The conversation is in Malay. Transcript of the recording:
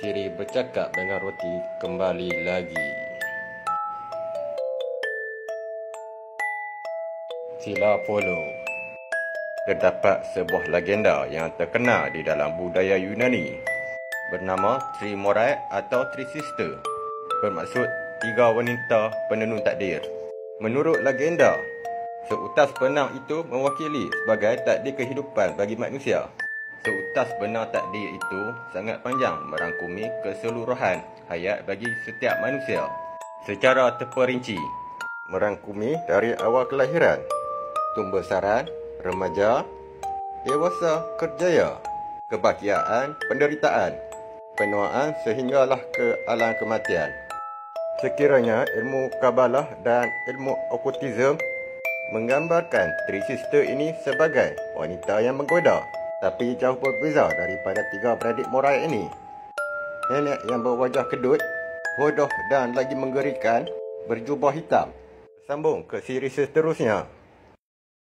Siri bercakap dengan roti kembali lagi. Sila follow. Terdapat sebuah legenda yang terkenal di dalam budaya Yunani bernama Three Morai atau Three Sister, bermaksud tiga wanita penenun takdir. Menurut legenda, seutas benang itu mewakili sebagai takdir kehidupan bagi manusia. Seutas benang takdir itu sangat panjang, merangkumi keseluruhan hayat bagi setiap manusia secara terperinci, merangkumi dari awal kelahiran, tumbesaran, remaja, dewasa, kerjaya, kebahagiaan, penderitaan, penuaan sehinggalah ke alam kematian. Sekiranya ilmu Kabalah dan ilmu okkultisme menggambarkan Three Sister ini sebagai wanita yang menggoda, tapi jauh berbeza daripada tiga beradik Morai ini. Nenek yang berwajah kedut, bodoh dan lagi menggerikan, berjubah hitam. Sambung ke siri seterusnya.